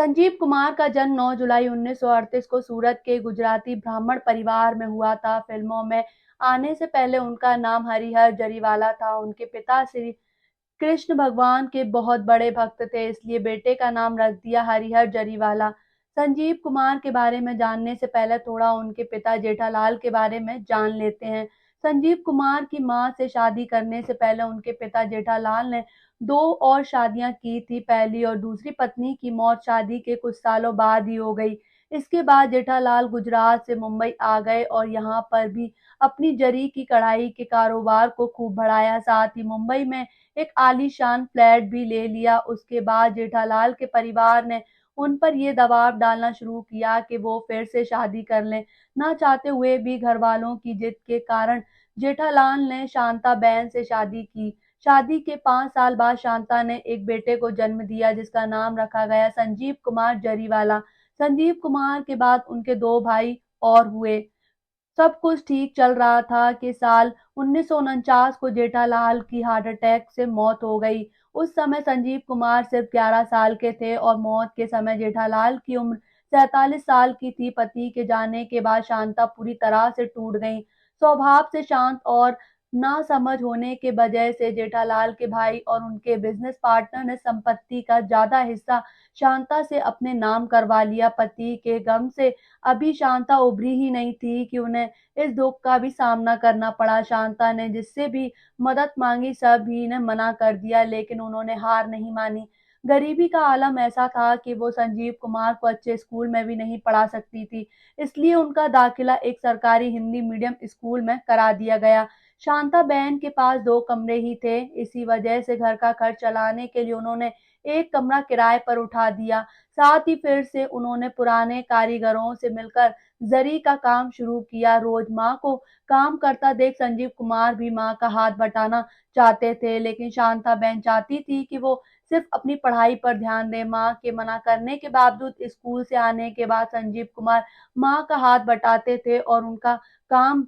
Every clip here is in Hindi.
संजीव कुमार का जन्म 9 जुलाई 1938 को सूरत के गुजराती ब्राह्मण परिवार में हुआ था। फिल्मों में आने से पहले उनका नाम हरिहर जरीवाला था। उनके पिता श्री कृष्ण भगवान के बहुत बड़े भक्त थे, इसलिए बेटे का नाम रख दिया हरिहर जरीवाला। संजीव कुमार के बारे में जानने से पहले थोड़ा उनके पिता जेठालाल के बारे में जान लेते हैं। संजीव कुमार की मां से शादी करने से पहले उनके पिता जेठालाल ने दो और शादियां की थी। पहली और दूसरी पत्नी की मौत शादी के कुछ सालों बाद ही हो गई। इसके बाद जेठालाल गुजरात से मुंबई आ गए और यहाँ पर भी अपनी जरी की कढ़ाई के कारोबार को खूब बढ़ाया। साथ ही मुंबई में एक आलीशान फ्लैट भी ले लिया। उसके बाद जेठालाल के परिवार ने उन पर ये दबाव डालना शुरू किया कि वो फिर से शादी कर लें। ना चाहते हुए भी घर वालों की जिद के कारण जेठालाल ने शांताबेन से शादी की। शादी के 5 साल बाद शांता ने एक बेटे को जन्म दिया, जिसका नाम रखा गया संजीव कुमार जरीवाला। संजीव कुमार के बाद उनके दो भाई और हुए। सब कुछ ठीक चल रहा था कि साल 1949 को जेठालाल की हार्ट अटैक से मौत हो गई। उस समय संजीव कुमार सिर्फ 11 साल के थे और मौत के समय जेठालाल की उम्र 47 साल की थी। पति के जाने के बाद शांता पूरी तरह से टूट गईं। स्वभाव से शांत और नासमझ होने के वजह से जेठालाल के भाई और उनके बिजनेस पार्टनर ने संपत्ति का ज्यादा हिस्सा शांता से अपने नाम करवा लिया। पति के गम से अभी शांता उभरी ही नहीं थी कि उन्हें इस दुख का भी सामना करना पड़ा। शांता ने जिससे भी मदद मांगी सभी ने मना कर दिया, लेकिन उन्होंने हार नहीं मानी। गरीबी का आलम ऐसा था कि वो संजीव कुमार को अच्छे स्कूल में भी नहीं पढ़ा सकती थी, इसलिए उनका दाखिला एक सरकारी हिंदी मीडियम स्कूल में करा दिया गया। शांता बहन के पास 2 कमरे ही थे, इसी वजह से घर का खर्च चलाने के लिए उन्होंने एक कमरा किराए पर उठा दिया। साथ ही फिर से उन्होंने पुराने कारीगरों से मिलकर जरी का काम शुरू किया। रोज माँ को काम करता देख संजीव कुमार भी माँ का हाथ बटाना चाहते थे, लेकिन शांता बहन चाहती थी कि वो सिर्फ अपनी पढ़ाई पर ध्यान दे। माँ के मना करने के बावजूद स्कूल से आने के बाद संजीव कुमार माँ का हाथ बटाते थे और उनका काम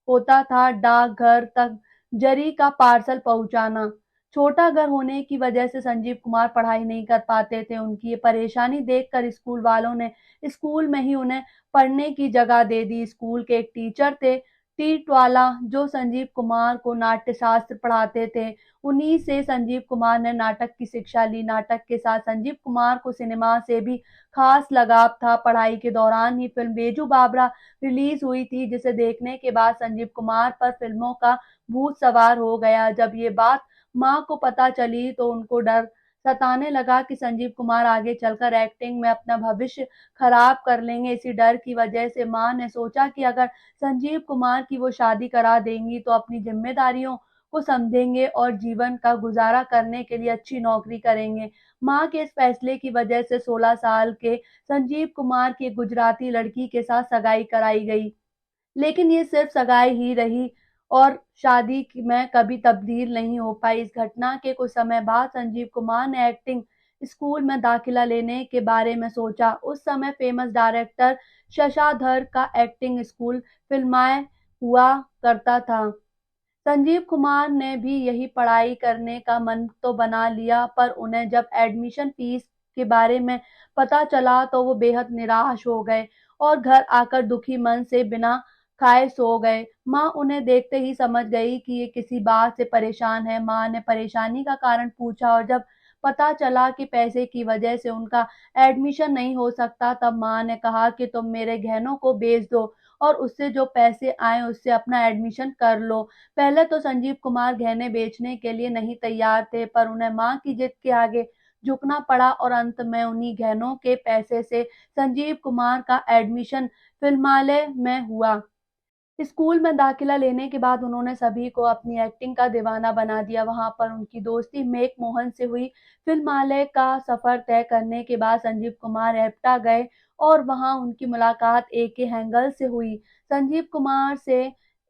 होता था डाकघर तक जरी का पार्सल पहुंचाना। छोटा घर होने की वजह से संजीव कुमार पढ़ाई नहीं कर पाते थे। उनकी ये परेशानी देखकर स्कूल वालों ने स्कूल में ही उन्हें पढ़ने की जगह दे दी। स्कूल के एक टीचर थे टीटवाला, जो संजीव कुमार को नाट्य शास्त्र पढ़ाते थे। उन्हीं से संजीव कुमार ने नाटक की शिक्षा ली। नाटक के साथ संजीव कुमार को सिनेमा से भी खास लगाव था। पढ़ाई के दौरान ही फिल्म बेजू बावरा रिलीज हुई थी, जिसे देखने के बाद संजीव कुमार पर फिल्मों का भूत सवार हो गया। जब ये बात माँ को पता चली तो उनको डर सताने लगा कि संजीव कुमार आगे चलकर एक्टिंग में अपना भविष्य खराब कर लेंगे। इसी डर की वजह से माँ ने सोचा कि अगर संजीव कुमार की वो शादी करा देंगी तो अपनी जिम्मेदारियों को समझेंगे और जीवन का गुजारा करने के लिए अच्छी नौकरी करेंगे। माँ के इस फैसले की वजह से 16 साल के संजीव कुमार की एक गुजराती लड़की के साथ सगाई कराई गई, लेकिन ये सिर्फ सगाई ही रही और शादी में कभी तब्दील नहीं हो पाई। इस घटना के कुछ समय बाद संजीव कुमार ने एक्टिंग स्कूल में दाखिला लेने के बारे में सोचा। उस समय फेमस डायरेक्टर शशाधर का एक्टिंग स्कूल फिल्माए हुआ करता था। संजीव कुमार ने भी यही पढ़ाई करने का मन तो बना लिया, पर उन्हें जब एडमिशन फीस के बारे में पता चला तो वो बेहद निराश हो गए और घर आकर दुखी मन से बिना खाए सो गए। माँ उन्हें देखते ही समझ गई कि ये किसी बात से परेशान है। माँ ने परेशानी का कारण पूछा और जब पता चला कि पैसे की वजह से उनका एडमिशन नहीं हो सकता, तब माँ ने कहा कि तुम मेरे गहनों को बेच दो और उससे जो पैसे आए उससे अपना एडमिशन कर लो। पहले तो संजीव कुमार गहने बेचने के लिए नहीं तैयार थे, पर उन्हें मां की जिद के आगे झुकना पड़ा और अंत में उन्हीं गहनों के पैसे से संजीव कुमार का एडमिशन फिल्मालय में हुआ। स्कूल में दाखिला लेने के बाद उन्होंने सभी को अपनी एक्टिंग का दीवाना बना दिया। वहां पर उनकी दोस्ती मेक मोहन से हुई। फिल्मालय का सफर तय करने के बाद संजीव कुमार एप्टा गए और वहां उनकी मुलाकात ए के हैंगल से हुई। संजीव कुमार से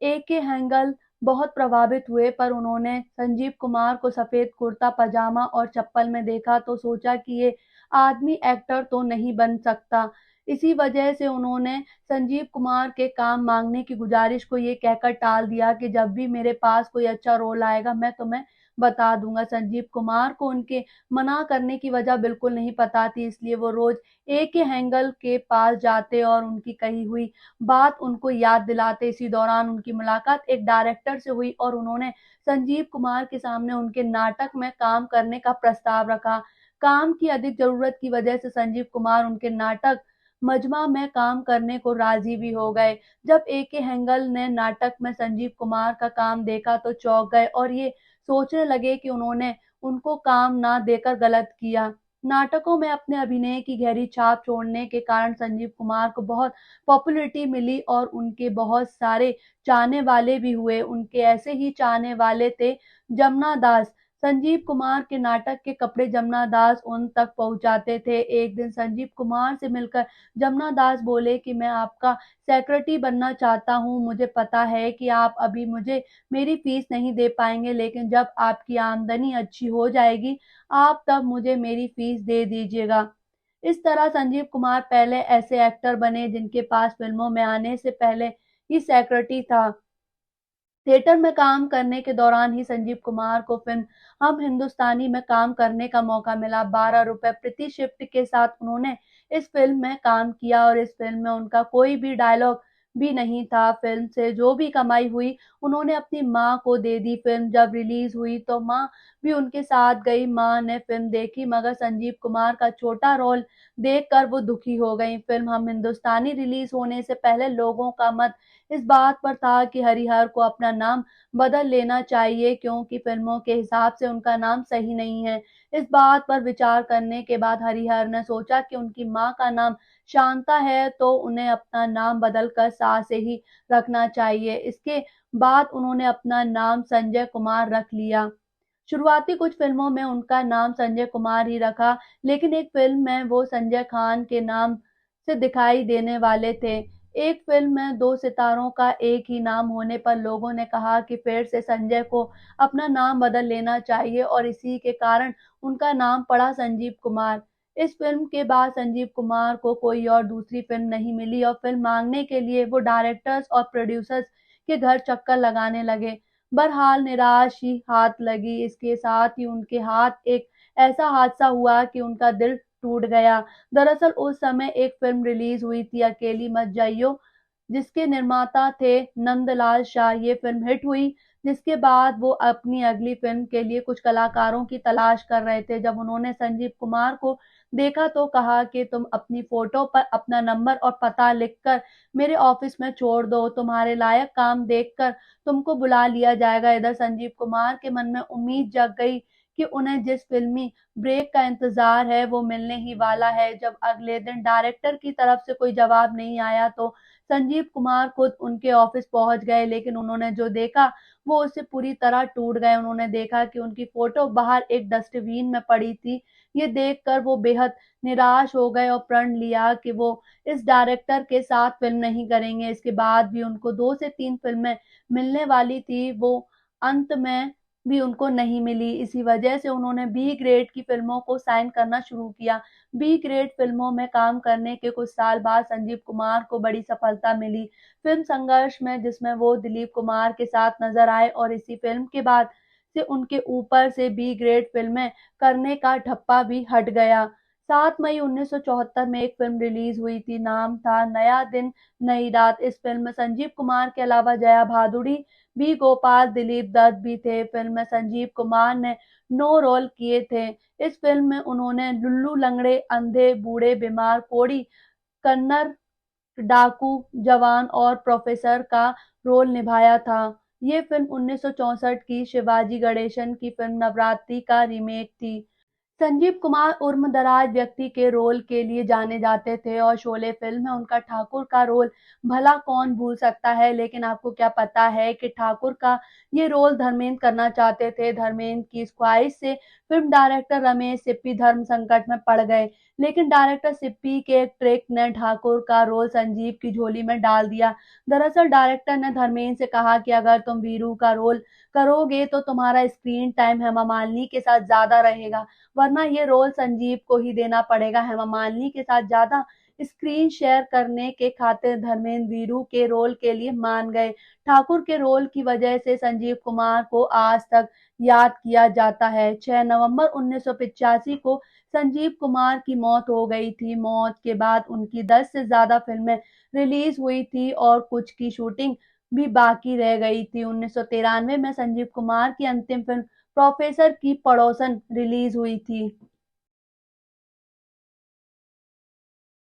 ए के हैंगल बहुत प्रभावित हुए, पर उन्होंने संजीव कुमार को सफेद कुर्ता पजामा और चप्पल में देखा तो सोचा कि ये आदमी एक्टर तो नहीं बन सकता। इसी वजह से उन्होंने संजीव कुमार के काम मांगने की गुजारिश को ये कहकर टाल दिया कि जब भी मेरे पास कोई अच्छा रोल आएगा मैं तुम्हें बता दूंगा। संजीव कुमार को उनके मना करने की वजह बिल्कुल नहीं पता थी, इसलिए वो रोज ए.के. हेगल के पास जाते और उनकी कही हुई बात उनको याद दिलाते। इसी दौरान उनकी मुलाकात एक डायरेक्टर से हुई और उन्होंने संजीव कुमार के सामने उनके नाटक में काम करने का प्रस्ताव रखा। काम की अधिक जरूरत की वजह से संजीव कुमार उनके नाटक मजमा में काम करने को राजी भी हो गए। जब ए.के. हेगल ने नाटक में संजीव कुमार का काम देखा तो चौंक गए और ये सोचने लगे कि उन्होंने उनको काम ना देकर गलत किया। नाटकों में अपने अभिनय की गहरी छाप छोड़ने के कारण संजीव कुमार को बहुत पॉपुलैरिटी मिली और उनके बहुत सारे चाहने वाले भी हुए। उनके ऐसे ही चाहने वाले थे जमुना दास। संजीव कुमार के नाटक के कपड़े जमुना दास उन तक पहुंचाते थे। एक दिन संजीव कुमार से मिलकर जमुना दास बोले कि मैं आपका सेक्रेटरी बनना चाहता हूँ। मुझे पता है कि आप अभी मुझे मेरी फीस नहीं दे पाएंगे, लेकिन जब आपकी आमदनी अच्छी हो जाएगी आप तब मुझे मेरी फीस दे दीजिएगा। इस तरह संजीव कुमार पहले ऐसे एक्टर बने जिनके पास फिल्मों में आने से पहले ही सेक्रेटरी था। थिएटर में काम करने के दौरान ही संजीव कुमार को फिल्म हम हिंदुस्तानी में काम करने का मौका मिला। 12 रुपए प्रति शिफ्ट के साथ उन्होंने इस फिल्म में काम किया और इस फिल्म में उनका कोई भी डायलॉग भी नहीं था। फिल्म से जो भी कमाई हुई उन्होंने अपनी माँ को दे दी। फिल्म जब रिलीज हुई तो माँ भी उनके साथ गई। माँ ने फिल्म देखी मगर संजीव कुमार का छोटा रोल देखकर वो दुखी हो गई। फिल्म हम हिंदुस्तानी रिलीज होने से पहले लोगों का मत इस बात पर था कि हरिहर को अपना नाम बदल लेना चाहिए क्योंकि फिल्मों के हिसाब से उनका नाम सही नहीं है। इस बात पर विचार करने के बाद हरिहर ने सोचा कि उनकी मां का नाम शांता है तो उन्हें अपना नाम बदलकर सा से ही रखना चाहिए। इसके बाद उन्होंने अपना नाम संजय कुमार रख लिया। शुरुआती कुछ फिल्मों में उनका नाम संजय कुमार ही रखा, लेकिन एक फिल्म में वो संजय खान के नाम से दिखाई देने वाले थे। एक फिल्म में दो सितारों का एक ही नाम होने पर लोगों ने कहा कि फिर से संजय को अपना नाम बदल लेना चाहिए और इसी के कारण उनका नाम पड़ा संजीव कुमार। इस फिल्म के बाद संजीव कुमार को कोई और दूसरी फिल्म नहीं मिली और फिल्म मांगने के लिए वो डायरेक्टर्स और प्रोड्यूसर्स के घर चक्कर लगाने लगे। बहरहाल निराश ही हाथ लगी। इसके साथ ही उनके हाथ एक ऐसा हादसा हुआ कि उनका दिल टूट गया। दरअसल उस समय एक फिल्म रिलीज हुई थी अकेली मत जाइयो, जिसके निर्माता थे नंदलाल शाह। ये फिल्म हिट हुई जिसके बाद वो अपनी अगली फिल्म के लिए कुछ कलाकारों की तलाश कर रहे थे। जब उन्होंने संजीव कुमार को देखा तो कहा कि तुम अपनी फोटो पर अपना नंबर और पता लिखकर मेरे ऑफिस में छोड़ दो, तुम्हारे लायक काम देखकर तुमको बुला लिया जाएगा। इधर संजीव कुमार के मन में उम्मीद जग गई कि उन्हें जिस फिल्मी ब्रेक का इंतजार है वो मिलने ही वाला है। जब अगले दिन डायरेक्टर की तरफ से कोई जवाब नहीं आया तो संजीव कुमार खुद उनके ऑफिस पहुंच गए, लेकिन उन्होंने जो देखा वो उससे पूरी तरह टूट गए। उन्होंने देखा कि उनकी फोटो बाहर एक डस्टबिन में पड़ी थी। ये देखकर वो बेहद निराश हो गए और प्रण लिया कि वो इस डायरेक्टर के साथ फिल्म नहीं करेंगे। इसके बाद भी उनको 2 से 3 फिल्में मिलने वाली थी, वो अंत में भी उनको नहीं मिली। इसी वजह से उन्होंने बी ग्रेड की फिल्मों को साइन करना शुरू किया। बी ग्रेड फिल्मों में काम करने के कुछ साल बाद संजीव कुमार को बड़ी सफलता मिली फिल्म संघर्ष में, जिसमें वो दिलीप कुमार के साथ नजर आए और इसी फिल्म के बाद से उनके ऊपर से बी ग्रेड फिल्में करने का ठप्पा भी हट गया। 7 मई 1974 में एक फिल्म रिलीज हुई थी, नाम था नया दिन नई रात। इस फिल्म में संजीव कुमार के अलावा जया भादुड़ी, बी गोपाल, दिलीप दत्त भी थे। फिल्म में संजीव कुमार ने 9 रोल किए थे। इस फिल्म में उन्होंने लुल्लू लंगड़े, अंधे, बूढ़े, बीमार, कोढ़ी, कन्नर, डाकू, जवान और प्रोफेसर का रोल निभाया था। ये फिल्म 1964 की शिवाजी गणेशन की फिल्म नवरात्रि का रीमेक थी। संजीव कुमार उम्रदराज व्यक्ति के रोल के लिए जाने जाते थे और शोले फिल्म में उनका ठाकुर का रोल भला कौन भूल सकता है। लेकिन आपको क्या पता है कि ठाकुर का ये रोल धर्मेंद्र करना चाहते थे। धर्मेंद्र की इस ख्वाहिश से फिल्म डायरेक्टर रमेश सिप्पी धर्म संकट में पड़ गए, लेकिन डायरेक्टर सिप्पी के एक ट्रिक ने ठाकुर का रोल संजीव की झोली में डाल दिया। दरअसल डायरेक्टर ने धर्मेंद्र से कहा कि अगर तुम वीरू का रोल करोगे तो तुम्हारा स्क्रीन टाइम हेमा मालिनी के साथ ज्यादा रहेगा, वरना ये रोल संजीव को ही देना पड़ेगा। हेमा मालिनी के साथ ज्यादा स्क्रीन शेयर करने के खातिर धर्मेंद्र वीरू के रोल के लिए मान गए। ठाकुर के रोल की वजह से संजीव कुमार को आज तक याद किया जाता है। 6 नवंबर 1985 को संजीव कुमार की मौत हो गई थी। मौत के बाद उनकी 10 से ज्यादा फिल्में रिलीज हुई थी और कुछ की शूटिंग भी बाकी रह गई थी। 1993 में संजीव कुमार की अंतिम फिल्म प्रोफेसर की पड़ोसन रिलीज हुई थी।